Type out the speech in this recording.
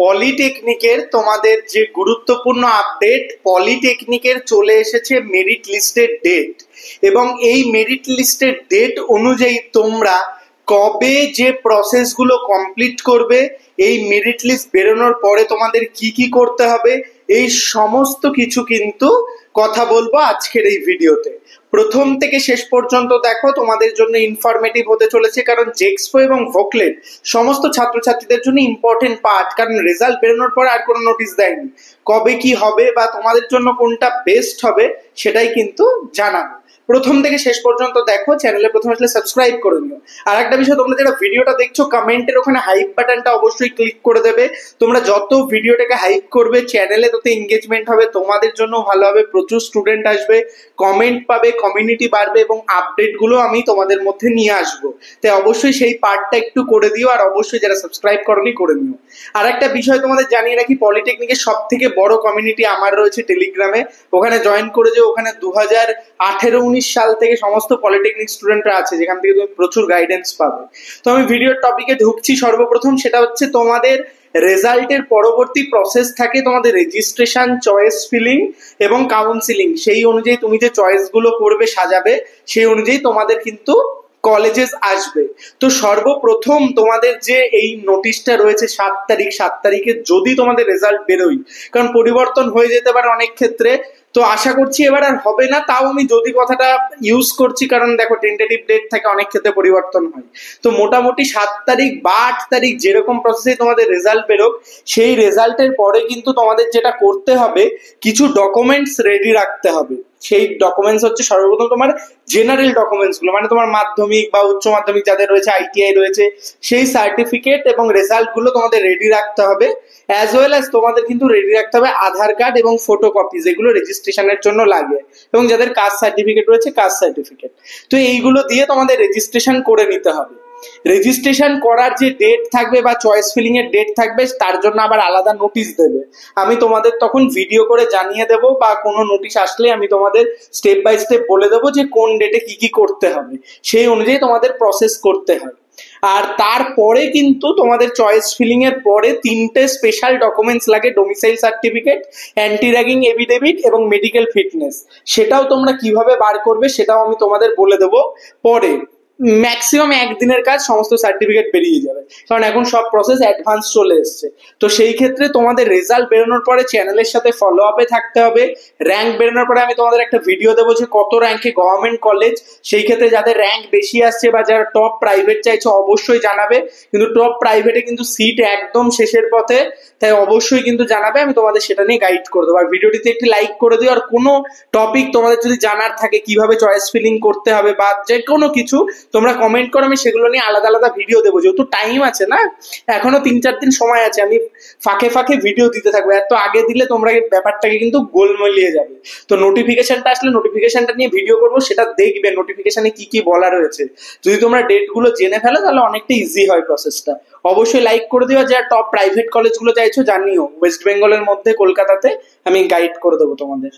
পলিটেকনিকের তোমাদের যে গুরুত্বপূর্ণ আপডেট, পলিটেকনিকের চলে এসেছে মেরিট লিস্টের ডেট এবং এই মেরিট লিস্টের ডেট অনুযায়ী তোমরা কবে যে প্রসেসগুলো কমপ্লিট করবে, এই মেরিট লিস্ট বেরোনোর পরে তোমাদের কি কি করতে হবে, এই সমস্ত কিছু কিন্তু কথা বলবো আজকের এই ভিডিওতে। প্রথম থেকে শেষ পর্যন্ত দেখো, তোমাদের জন্য ইনফরমেটিভ হতে চলেছে, কারণ জেক্সপো এবং ভোকলেট সমস্ত ছাত্রছাত্রীদের জন্য ইম্পর্টেন্ট পার্ট, কারণ রেজাল্ট বেরোনোর পর আর কোনো নোটিশ দেয়নি। কবে কি হবে বা তোমাদের জন্য কোনটা বেস্ট হবে সেটাই কিন্তু জানাবো। প্রথম থেকে শেষ পর্যন্ত দেখো, চ্যানেলে প্রথম আসলে সাবস্ক্রাইব করে নিও। আর একটা বিষয়, তোমরা যারা ভিডিওটা দেখছো কমেন্টের ওখানে হাইপ বাটনটা অবশ্যই ক্লিক করে দেবে। তোমরা যত ভিডিওটাকে হাইপ করবে চ্যানেলে তত এঙ্গেজমেন্ট হবে, তোমাদের জন্য ভালো হবে, প্রচুর স্টুডেন্ট আসবে, কমেন্ট পাবে, কমিউনিটি বাড়বে এবং আপডেটগুলো আমি তোমাদের মধ্যে নিয়ে আসবো। তাই অবশ্যই সেই পার্টটা একটু করে দিও, আর অবশ্যই যারা সাবস্ক্রাইব করনি করে নিও। আর একটা বিষয় তোমাদের জানিয়ে রাখি, পলিটেকনিকের সব থেকে বড় কমিউনিটি আমার রয়েছে টেলিগ্রামে, ওখানে জয়েন করে যে ওখানে 2018-19 সাল থেকে সমস্ত পলিটেকনিক স্টুডেন্টরা আছে, যেখান থেকে তুমি প্রচুর গাইডেন্স পাবে। তো আমি ভিডিওর টপিকে ঢুকছি। সর্বপ্রথম সেটা হচ্ছে তোমাদের রেজাল্টের পরবর্তী প্রসেস থাকে তোমাদের রেজিস্ট্রেশন, চয়েস ফিলিং এবং কাউন্সিলিং। সেই অনুযায়ী তুমি যে চয়েসগুলো করবে, সাজাবে, সেই অনুযায়ী তোমাদের কিন্তু কলেজেস আসবে। তো সর্বপ্রথম তোমাদের যে এই নোটিশটা রয়েছে 7 তারিখ, 7 তারিখে যদি তোমাদের রেজাল্ট বেরোয়, কারণ পরিবর্তন হয়ে যেতে পারে অনেক ক্ষেত্রে, তো আশা করছি এবার আর হবে না, তাও আমি যদি কথাটা ইউজ করছি, কারণ দেখো টেন্টেটিভ ডেট থেকে অনেক ক্ষেত্রে পরিবর্তন হয়। তো মোটামুটি 7 তারিখ বা 8 তারিখ যেরকম প্রসেসে তোমাদের রেজাল্ট বেরোক, সেই রেজাল্টের পরে কিন্তু তোমাদের যেটা করতে হবে, কিছু ডকুমেন্টস রেডি রাখতে হবে। সেই ডকুমেন্টস হচ্ছে সর্বপ্রথম তোমার জেনারেল ডকুমেন্টস গুলো, মানে তোমার মাধ্যমিক বা উচ্চ মাধ্যমিক যাদের রয়েছে, আইটিআই রয়েছে, সেই সার্টিফিকেট এবং রেজাল্ট গুলো তোমাদের রেডি রাখতে হবে। অ্যাজ ওয়েল অ্যাজ তোমাদের কিন্তু রেডি রাখতে হবে আধার কার্ড এবং ফটোকপি, যেগুলো রেজিস্ট্রেশনের জন্য লাগে, এবং যাদের কাস্ট সার্টিফিকেট রয়েছে কাস্ট সার্টিফিকেট। তো এইগুলো দিয়ে তোমাদের রেজিস্ট্রেশন করে নিতে হবে। রেজিস্ট্রেশন করার যে ডেট থাকবে বা চয়েস ফিলিং এর ডেট থাকবে, তার জন্য আবার আলাদা নোটিশ দেবে। আমি তোমাদের তখন ভিডিও করে জানিয়ে দেবো, বা কোনো নোটিশ আসলে আমি তোমাদের স্টেপ বাই স্টেপ বলে দেবো যে কোন ডেটে কি কি করতে হবে, সেই অনুযায়ী তোমাদের প্রসেস করতে হয়। আর তারপরে কিন্তু তোমাদের চয়েস ফিলিং এর পরে 3টে স্পেশাল ডকুমেন্টস লাগে, domicile certificate, anti ragging affidavit এবং মেডিকেল ফিটনেস। সেটাও তোমরা কিভাবে বার করবে সেটাও আমি তোমাদের বলে দেবো পরে। ম্যাক্সিমাম একদিনের কাজ, সমস্ত সার্টিফিকেট বেরিয়ে যাবে, কারণ এখন সব প্রসেস অ্যাডভান্স চলে এসছে। তো সেই ক্ষেত্রে তোমাদের রেজাল্ট বেরোনোর পরে চ্যানেলের সাথে ফলো আপে থাকতে হবে। র্যাঙ্ক বেরোনোর পরে আমি তোমাদের একটা ভিডিও দেবো যে কত র্যাঙ্কে গভর্নমেন্ট কলেজ, সেই ক্ষেত্রে যাদের র্যাঙ্ক বেশি আসছে বা যারা টপ প্রাইভেট চাইছে অবশ্যই জানাবে, কিন্তু টপ প্রাইভেটে কিন্তু সিট একদম শেষের পথে, তাই অবশ্যই কিন্তু জানাবে, আমি তোমাদের সেটা নিয়ে গাইড করে দেবো। আর ভিডিওটিতে একটি লাইক করে দিও। আর কোনো টপিক তোমাদের যদি জানার থাকে, কিভাবে চয়েস ফিলিং করতে হবে বা যে কোনো কিছু, তোমরা কমেন্ট করো, আমি সেগুলো নিয়ে আলাদা আলাদা ভিডিও দেবো। যেহেতু টাইম আছে না, এখনো 3-4 দিন সময় আছে, আমি ফাঁকে ফাঁকে ভিডিও দিতে থাকবো। এত আগে দিলে তোমরা ব্যাপারটাকে কিন্তু গোলমলিয়ে যাবে। তো নোটিফিকেশনটা আসলে নোটিফিকেশনটা নিয়ে ভিডিও করবো, সেটা দেখবে নোটিফিকেশনে কি কি বলা রয়েছে। যদি তোমরা ডেটগুলো জেনে ফেলো তাহলে অনেকটা ইজি হয় প্রসেসটা। অবশ্যই লাইক করে দিও। যারা টপ প্রাইভেট কলেজগুলো চাইছো জানিও, ওয়েস্ট বেঙ্গলের মধ্যে কলকাতাতে আমি গাইড করে দেবো তোমাদের।